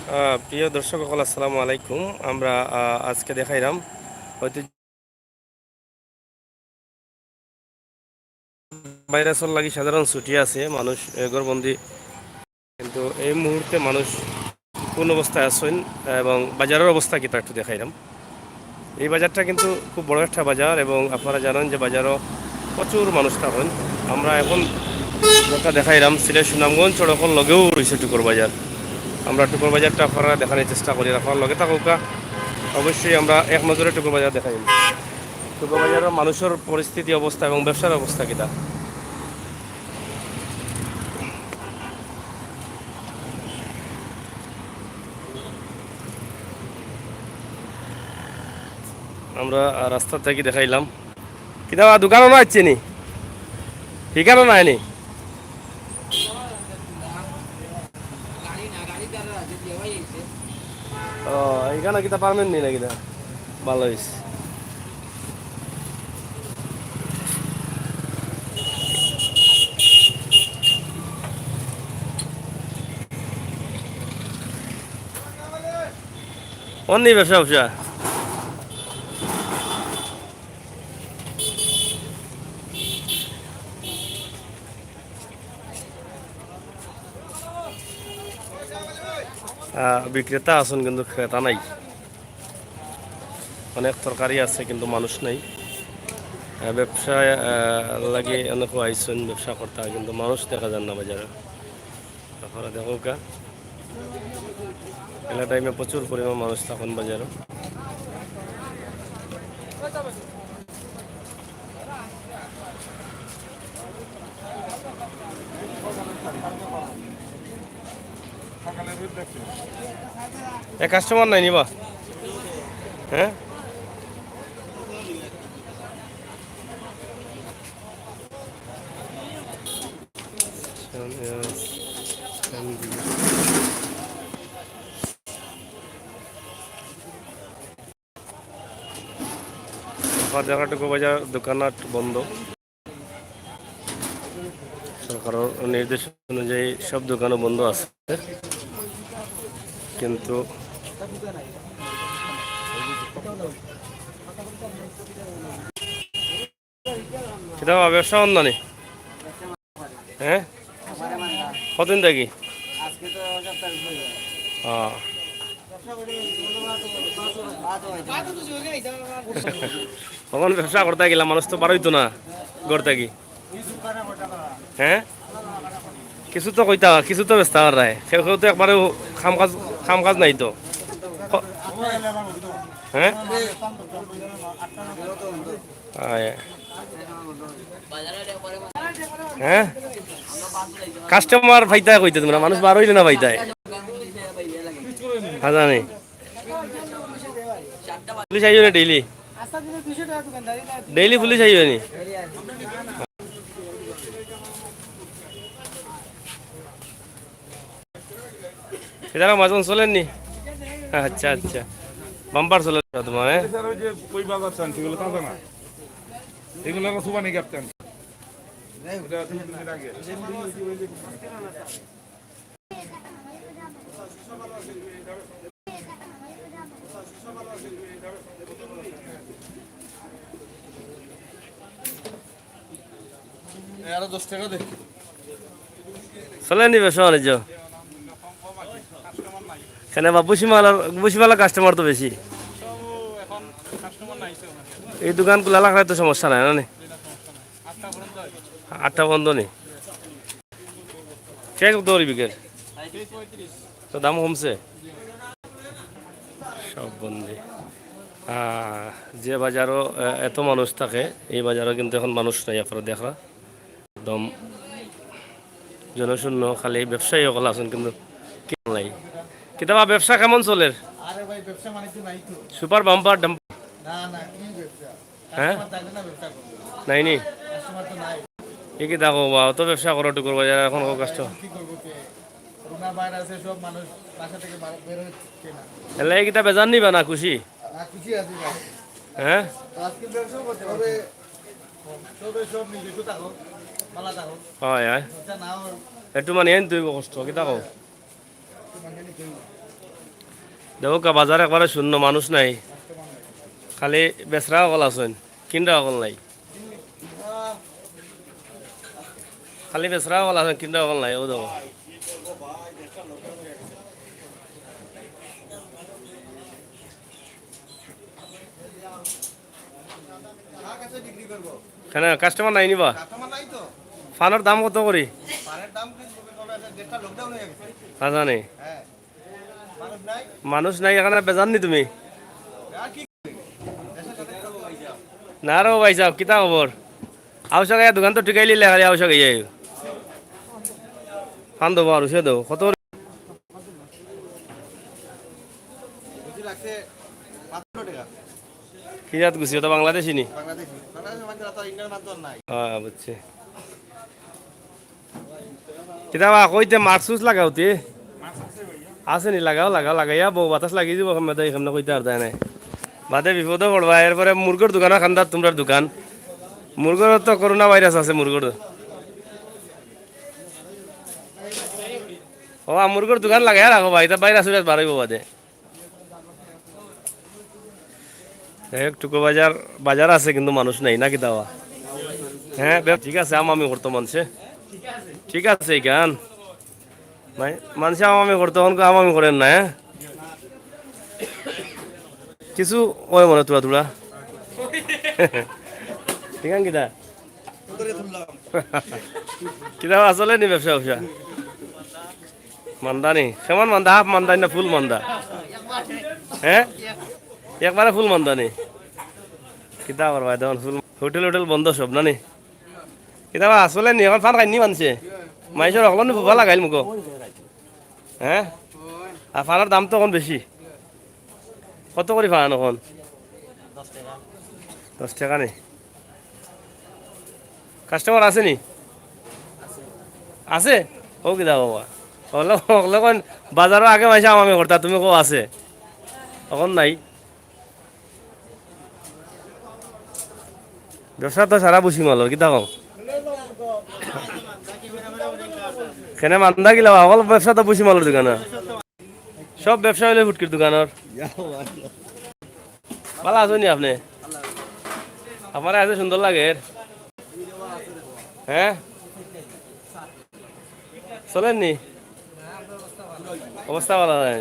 প্রিয় দর্শক সকল আসসালামু আলাইকুম। আমরা আজকে দেখাইলাম হয়তো ভাইরাসের লাগি সাধারণ ছুটি আছে, মানুষ ঘরবন্দি, কিন্তু এই মুহূর্তে মানুষ কোন অবস্থায় আছেন এবং বাজারের অবস্থা কি তা একটু দেখাইলাম। এই বাজারটা কিন্তু খুব বড় একটা বাজার এবং আপনারা জানেন যে বাজারও প্রচুর মানুষ থাকেন। আমরা এখন যেটা দেখাইলাম সিলেট সুনামগঞ্জ সড়কের লগেও রয়েছে টুকুর বাজার। আমরা টুকুর বাজারটা আপনারা দেখানোর চেষ্টা করি, আপনার লগে থাকুকা অবশ্যই আমরা এক নজরে টুকুর বাজার দেখাই। টুকুর বাজারের মানুষের পরিস্থিতি অবস্থা এবং ব্যবসার অবস্থা কিটা আমরা রাস্তা থেকে দেখাইলাম। কিতা দোকানও না আসছে নি, ঠিকানো নাই নি। ও এখানে কিতা পারবেন নি না কিতা ভালো হয়েছে। অন্য ব্যবসা ব্যবসা বিক্রেতা আছেন কিন্তু ক্রেতা নাই। অনেক তরকারি আছে কিন্তু মানুষ নাই। ব্যবসায় লাগে অনেক আইসন ব্যবসা করতে হয় কিন্তু মানুষ দেখা যান না বাজারে। আপনারা দেখো কা এলা টাইমে প্রচুর পরিমাণ মানুষ তখন বাজারে। কাস্টমার নাই নিবা? হ্যাঁ, জায়গাটুকু বাজার দোকানাট বন্ধ। সরকারের নির্দেশ অনুযায়ী সব দোকানও বন্ধ আছে, কিন্তু সেটা ব্যবসা বন্ধ নেই। হ্যাঁ, কতদিন থাকি? তখন ব্যবসা করতে গেলাম, মানুষ তো পারইতো না ঘর থাকি। হ্যাঁ, কিছু তো কইতা, কিছু তো ব্যস্ত আর রায় সেও তো একবারে খাম কাজ নাই তো। হ্যাঁ, হ্যাঁ, কাস্টমার ফাইতায় কইতে তোমরা, মানুষ বার হইলে না ফাইতায় জানি। পুলিশ আইও না ডেইলি? ডেইলি পুলিশ আইও নি? সেটা মাঝন চলেন নি? আচ্ছা আচ্ছা, বাম্পার চলে তোমার? চলেন নি ব্যবসা বাণিজ্য? কেন বা বুসিমালা কাস্টমার তো বেশি। এই দোকান খোলা রাখলে তো সমস্যা নাই না? 8টা বন্ধ নেই? কে কত বিকের তো দাম কমছে, সব বন্ধে। যে বাজারও এত মানুষ থাকে, এই বাজারও কিন্তু এখন মানুষ নাই। আপনারা দেখা একদম জনশূন্য, খালি ব্যবসায়ী সকল আছেন কিন্তু নাই। কিতাবা ব্যবসা কেমন চলে? সুপার বাম্পার হ্যাঁ নাই নি? কি কি দেখো বা অত ব্যবসা করো টুকুর বাজার এখন কষ্ট এলে কিতা বেজান নিবা না খুশি? হ্যাঁ, হয় হয় একটু মানে তুই কষ্ট কিতা কও? দেখো কা বাজার একবারে শূন্য, মানুষ নাই, খালি বেচরা অকল আছেন, কিনরা অকল নাই, খালি বেচরা অকল আছেন, কিনরা অকল নাই। ও দেখো কেন কাস্টমার নাই নিবা? ফানের দাম কত করি জানি? মানুষ নাই এখানে বেজান নি তুমি? না রে ভাই সাহেব, কিতা খবর? আউশা গায়ে দোকান তো টিকাই লিলে খালি আউশা গাইয়ে ফান দেবো আর সে দেবো কত কি জাত গুছি? ওটা বাংলাদেশি নি? হ্যাঁ বুঝছি। কিতাবা কইতে মারসুস লাগাও তে আছে নি? লাগাও লাগাও লাগাইয়া বউ বাতাস লাগি যাব মেদা এখানে কইতে আর দেয় নাই বাদে বিপদে পড়বা। এরপরে মুরগোর দোকান খান্দার তোমরা দোকান, মুরগোর তো করোনা ভাইরাস আছে মুরগোর। ও মুরগোর দোকান লাগাই রাখো ভাই, তা ভাইরাস বাড়াইব বাদে। টুকু বাজার বাজার আছে কিন্তু মানুষ নাই নাকি দাওয়া? হ্যাঁ ঠিক আছে, আমি করতো মানুষে ঠিক আছে এই গান মানুষে আমি করতো আমি করেন না। হ্যাঁ কিছু ওই মনে তোরা তোরা ঠিক আছে কিতা কিতা আসলে নি ব্যবসা ব্যবসা মান্দা নি? কেমন মান্দা? হাফ মান্দা না ফুল মান্দা? হ্যাঁ একবারে ফুল মান্দা নি? কিতা করবা দেখুন ফুল হোটেল হোটেল বন্ধ সব না নি? কিতাবা আসলে নি এখন ফান খাইনি মানছে মাইসের অকলন ভুবা লাগাইল মুখ। হ্যাঁ আর ফানের দাম তো এখন বেশি। কত করে ফান এখন? 10 টাকা নি? কাস্টমার আছে নি? আছে ও কিতা বাবা ওগুলো বাজারও আগে মাইসে আমি করতা, তুমি কো আছে এখন নাই? ব্যবসা তো সারা বুঝি মাল কিতা কম কেনে মান্দা গিলা অকল ব্যবসা তো বুঝি মালের দোকান, সব ব্যবসা হইলে ফুটকির দোকানের। ভালো আছো নি আপনি? আমার এত সুন্দর লাগে। হ্যাঁ চলেন নি? অবস্থা ভালো নাই?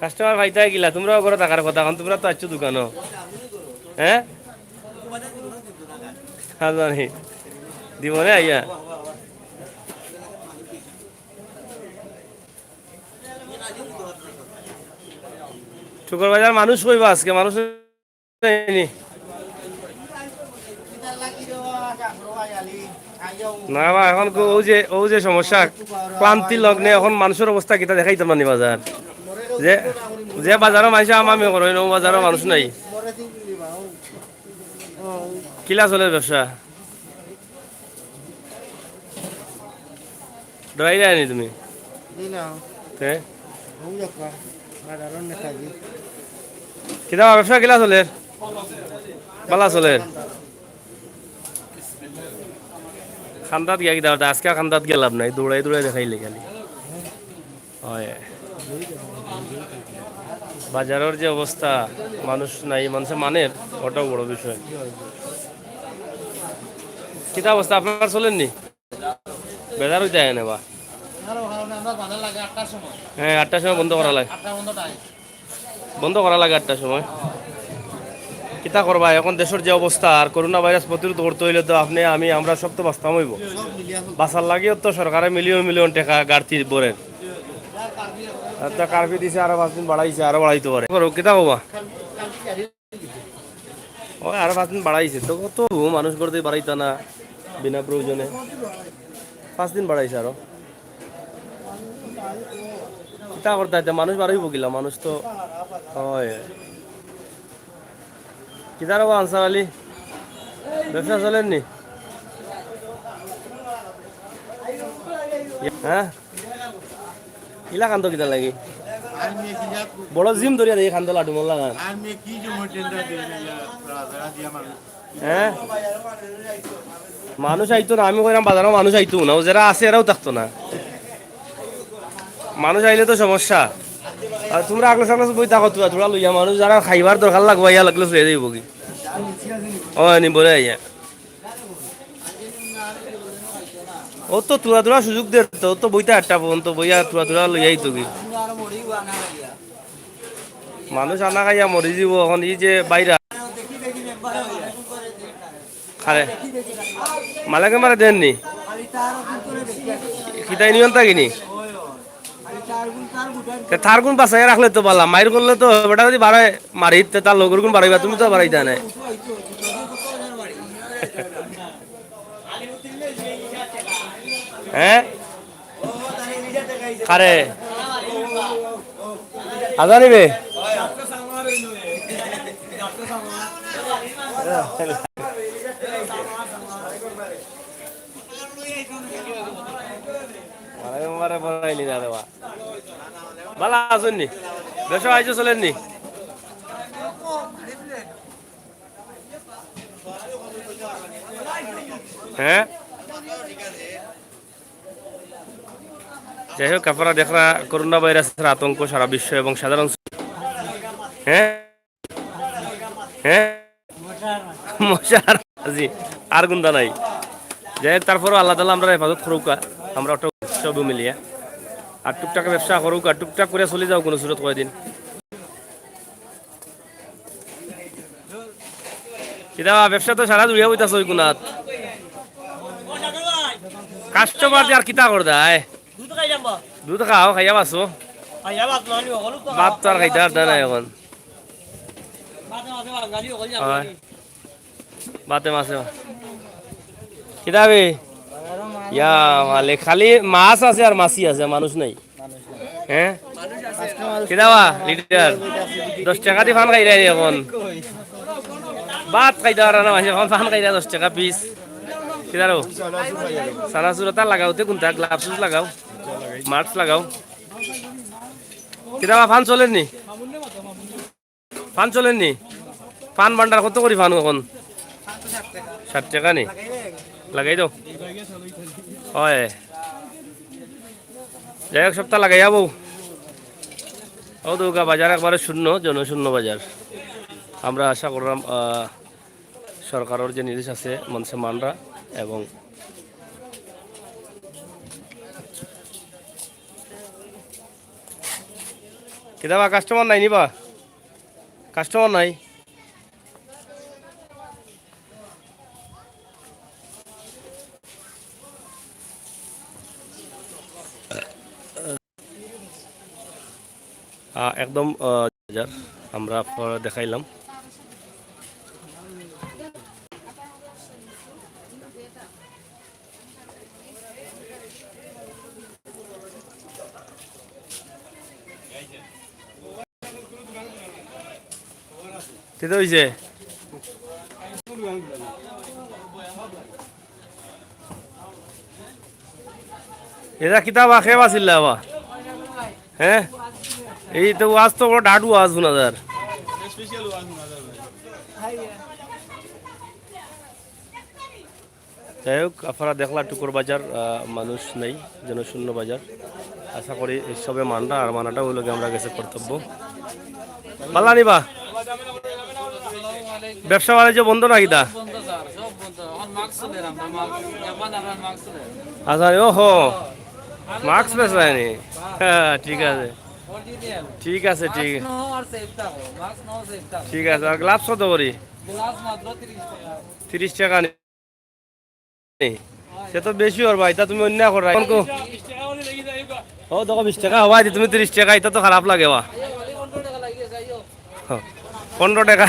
কাস্টমার ভাইতে গিলা তোমরাও করে টাকার কথা, এখন তোমরা তো আসছো দোকানও। হ্যাঁ জানি দিব রে আইয়া শুক্রবাজার মানুষ কইবা আজকে মানুষ নেই। না বা এখন ও যে সমস্যা ক্লান্তি লগ্নে এখন মানুষের অবস্থা কিতা দেখাইতাম না বাজার যে যে বাজারও মানুষ আমি করো ও বাজারও মানুষ নাই। কিলা চলে ব্যবসা? ডরাই যায়নি তুমি? কিতা ব্যবসা কিলা চলে? বালা চলে? খান্দাত গিয়া কিতা আজকে খান্দাত গিয়ে লাভ নাই, দৌড়াই দৌড়াই দেখাইলে খালি। হয় বাজারের যে অবস্থা মানুষ নাই, মানুষের মানের ওটাও বড় বিষয়। কিতা অবস্থা আপনার চলেননি? বেজার হইতে হয় না বা? হ্যাঁ 8টার সময় বন্ধ করা লাগে, বন্ধ করা লাগে 8টার সময়। কিতা করবা এখন দেশের যে অবস্থা, আর করোনা ভাইরাস প্রতিরোধ করতে হইলে তো আপনি আমি আমরা সব তো বাঁচতাম হইব। বাঁচার লাগেও তো সরকারে মিলিয়ন মিলিয়ন টাকা গাড়তি বরেন, কার্ফিউ দিছে আরো 5 দিন বাড়াইছে, আরো বাড়াইতে পারে। কিতা কবা ওই আরো 5 দিন বাড়াইছে তো কত মানুষ করতে বাড়াইতা না বিনা প্রয়োজনে, 5 দিন বাড়াইছে আরো। কিতা করতে মানুষ বাড়াইব গিলা মানুষ তো হয়। কিতা রবা আনসার আলী ব্যবসা চলেননি? হ্যাঁ ইলা কান্দ কিতা লাগি বড় জিম ধরিয়া দেখি খান্দ লাডু মন লাগান। হ্যাঁ মানুষ আইতো না, আমি কইরাম বাজারও মানুষ আইতো না, যারা আছে এরাও থাকতো না। মানুষ আইলে তো সমস্যা, আর তোমরা আগলে সাগলে বই থাকো তোরা তোরা লইয়া মানুষ যারা খাইবার দরকার লাগবে ইয়া লাগলে লইয়া যাইব কি ও নিব রে ইয়া ও তো তোরা তোরা সুযোগ দে তো তো বইটা আটটা পর্যন্ত বইয়া তোরা তোরা লইয়াই তো কি মানুষ আনা খাইয়া মরি যাব এখন এই যে বাইরা খারে মালাকে মারা দেননি খিদাই নিয়ন থাকিনি তার গুণ বাঁচাই রাখলে তো পারলাম মায়ের করলে তো বেটা যদি বাড়ায় মারি তার লগর গুণ বাড়াইবা তুমি তো বাড়াইতা না হ্যাঁ খারে আদা নিবে মারে বানাইলি না দেওয়া ভালো আছেন নি বেশ আইসো চলেন নি হ্যাঁ যাই হোক আপনারা দেখা করোনা ভাইরাসের আতঙ্ক সারা বিশ্ব এবং সাধারণ হ্যাঁ হ্যাঁ মশার জি আর গুন্দা নাই যাই হোক তারপরও আল্লাহ তাআলা আমরা হেফাজত করুকা আমরা সব মিলিয়া আর টুকটাক ব্যবসা করুক আর টুকটাক করে চলে যাও কোনো সুরত কয়দিন কিনা ব্যবসা তো সারা জুড়িয়া বইতাছ ওই কোনাত কাস্টমার আর কিতা কর দেয় দুধ খাও খাইয়া পাছো ভাত তো আর খাইতে আর নাই এখন বাতে মাছে কিতাবে ইয়া মালে খালি মাছ আছে আর মাছি আছে মানুষ নাই হ্যাঁ কিতাবা লিটার 10 টাকা দি ফান খাইরা এখন ভাত খাইতে আর না মাছে ফান খাইরা 10 টাকা পিস কিদারো সারা সুরতা লাগাওতে কোনটা গ্লাভস লাগাও মাস্ক লাগাও কিতাবা ফান চলেননি ফান ভান্ডার কত করি ফান এখন 60 টাকা নি লাগাই দাও হয় যাই হোক সপ্তাহ লাগাই যাবো ও দুর্গা বাজার একবারে শূন্য জনশূন্য বাজার আমরা আশা করলাম সরকারের যে নির্দেশ আছে মানুষের মানরা এবং কিতাবা কাস্টমার নাই নিবা কাস্টমার নাই একদম বাজার আমরা দেখাইলাম কেটে হয়েছে এটা কিতাব আখে বাছিল হ্যাঁ এই তো আজ তো বড় ডাডু আজ 2000 যাই হোক আপনারা দেখলা টুকুর বাজার মানুষ নেই জনশূন্য বাজার আশা করি এইসবে মানটা আর মানাটা হইল আমরা গেছে কর্তব্য ভালো নিবা ব্যবসা বাণিজ্য বন্ধ নাকি দা আচ্ছা ও হো মাস্ক বেচরায়নি হ্যাঁ ঠিক আছে ঠিক আছে ঠিক আছে আর গ্লাভস কত করি 30 টাকা সে তো বেশি ওর ভাই তা তুমি অন্য কর ও দেখো 20 টাকা হওয়াই তুমি 30 টাকা এটা তো খারাপ লাগে বা 15 টাকা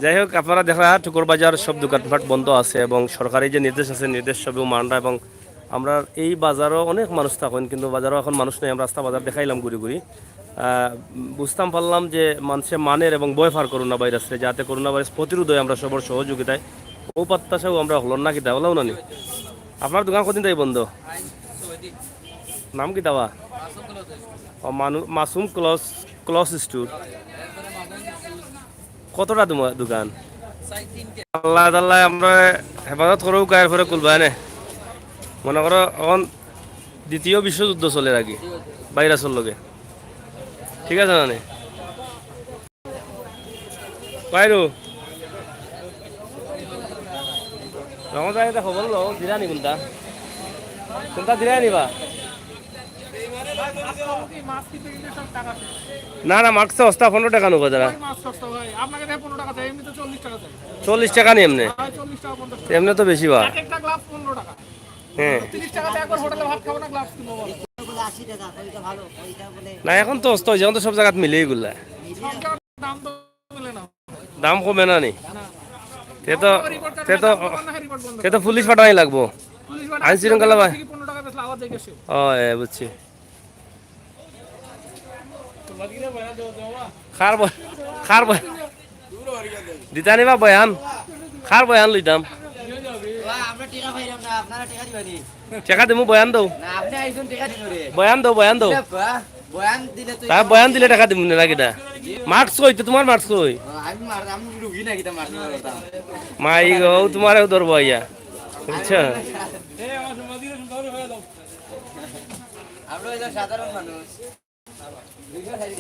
যাই হোক আপনারা দেখা টুকুর বাজার সব দোকানপাট বন্ধ আছে এবং সরকারি যে নির্দেশ আছে নির্দেশ সবও মানরা এবং আমরা এই বাজারও অনেক মানুষ থাকেন কিন্তু বাজারও এখন মানুষ নেই আমরা রাস্তা বাজার দেখাইলাম ঘুরি ঘুরি বুঝতাম পারলাম যে মানুষে মানের এবং ভয় ফার করোনা ভাইরাসে যাতে করোনা ভাইরাস প্রতিরোধ হয় আমরা সবার সহযোগিতায় ও পাত্তাসাও আমরা হলাম না কিতা হলাও না নি আপনার দোকান কদিন তাই বন্ধ নাম কি দাওয়া মাসুম ক্লস স্টোর কতটা তোমার দোকান আল্লাহ তাল্লাহ আমরা হেফাজত করো গায়ের পরে খুলবা এনে মনে করো এখন দ্বিতীয় বিশ্বযুদ্ধ চলে আগে ভাইরাসের লগে, ঠিক আছে মানে বাইরু রমজান এটা খবর লো দিরানি কোনটা কোনটা দিরানি বা না না মাছ তো সস্তা 15 টাকা নেবো যারা 40 টাকা নি এমনি এমনি তো বেশি বা হ্যাঁ না এখন তো অস্ত হয়েছে এখন তো সব জায়গাত মিলে এগুলা দাম কমে না নি তে তো তে তো তে তো পুলিশ পাঠাই লাগবো আইন শৃঙ্খলা ভাই ও বুঝছি খার খার দিতা নিবা বয়ান খার বয়ান লইতাম টাকা দিমু বয়ান দৌ বয়ান দৌ বয়ান দৌ তাই বয়ান দিলে টাকা দিমু না কিটা মার্কস কই তো তোমার মার্কস কই মাই গো তোমারও ধরবো ইয়া আচ্ছা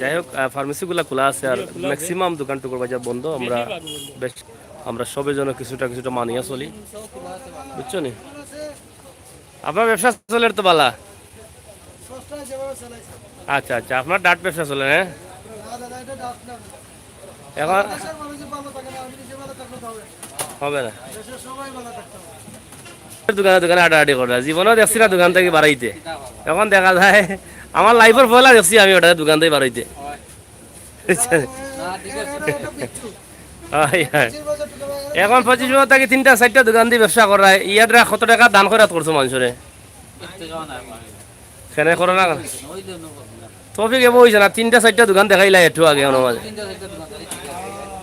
যাই হোক ফার্মেসিগুলো খোলা আছে আর ম্যাক্সিমাম দোকান টুকুর বাজার বন্ধ আমরা বেশ আমরা সবের জন্য কিছুটা কিছুটা মানিয়ে চলি বুঝছো নি আপনার ব্যবসা চলে তো বালা আচ্ছা আচ্ছা আপনার ডাট ব্যবসা চলে হ্যাঁ এখন হবে না দোকানে দোকানে আডাআডি করে জীবনেও দেখছি না দোকান থেকে বাড়াইতে এখন দেখা যায় আমার লাইফের পয়লা দেখছি আমি ওটা দোকান থেকে বাড়াইতে এখন 25 বছর থেকে 3টা 4টা দোকান দিয়ে ব্যবসা করায় ইয়াদরা কত টাকা দান করে করছো মানুষরে কেন করো না টপিক এব হয়েছে না 3টা 4টা দোকান দেখাইলা একটু আগে মাঝে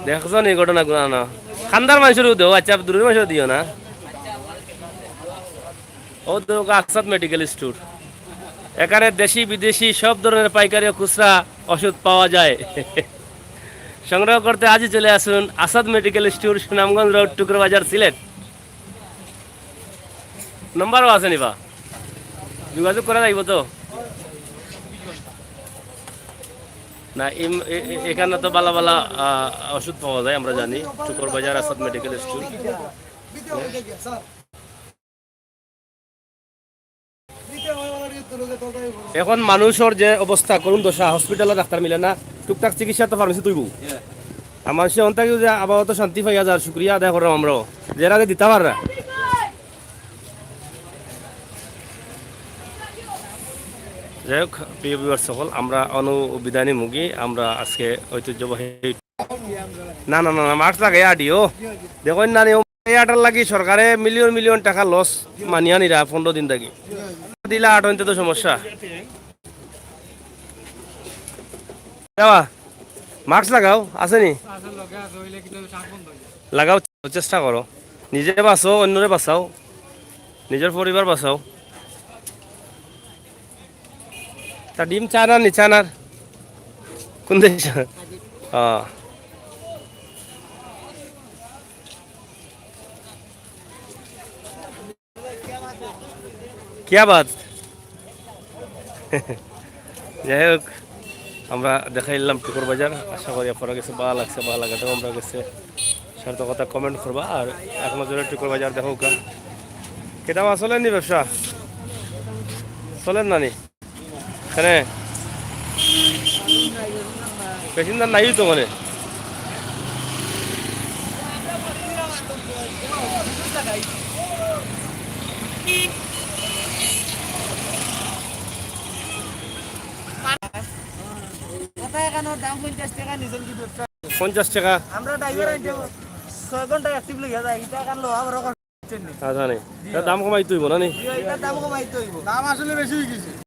দেখছো নি ঘটনা গুলা না খান্দার মানুষের দেও আচ্ছা দূরের মানুষের দিও না ও তো আকসাদ মেডিকেল স্টোর এখানে দেশি বিদেশি সব ধরনের পাইকারি ও খুচরা ওষুধ পাওয়া যায় সংগ্রহ করতে আজই চলে আসুন Asad medical store Sunamganj road টুকরো বাজার সিলেট নম্বরও আছে নিবা যোগাযোগ করা যাইব তো না এখানে তো বালা বালা ওষুধ পাওয়া যায় আমরা জানি টুকর বাজার আসাদ মেডিকেল স্টোর এখন মানুষের যে অবস্থা করুন দশা হসপিটালে ডাক্তার মিলে না টুকটাক চিকিৎসা তো ফার্মেসি তুইব আমার সে অন্তাকে যে আবহাওয়া শান্তি পাইয়া যার শুক্রিয়া আদায় করলাম আমরাও যেরা দিতে পার না যাই হোক প্রিয় বিভার সকল আমরা অনুবিধানী মুগি আমরা আজকে ঐতিহ্যবাহী না না না না মাস্ক লাগে আডিও দেখুন না এয়ারটার লাগি সরকারে মিলিয়ন মিলিয়ন টাকা লস মানিয়া নিরা 15 দিন থাকি দিলা 8 তো সমস্যা যাওয়া মাস্ক লাগাও আসেনি লাগাও চেষ্টা করো নিজে বাঁচো অন্যরে বাঁচাও নিজের পরিবার বাঁচাও তা ডিম চানার নি চানার কোন দেশ क्या बात যাই হোক আমরা দেখাইলাম টুকুর বাজার আশা করি আপনারা কাছে ভালো লাগছে ভালো লাগাতেও আমরা কাছে সার্থকতা কমেন্ট করবা আর এক নজরে টুকুর বাজার দেখো কা কেদাম আসলেন নি ব্যবসা চলেন না নি এখানে পেসেঞ্জার নাই তো মানে দাম 50 টাকা নিজের কি 50 টাকা আমরা ড্রাইভার 6 ঘন্টা অ্যাক্টিভ লিখা যায় এটা কানলো আবার আচ্ছা নে দাম কমাই তুইব না নি এটা দাম কমাই তুইব দাম আসলে বেশি হই গেছে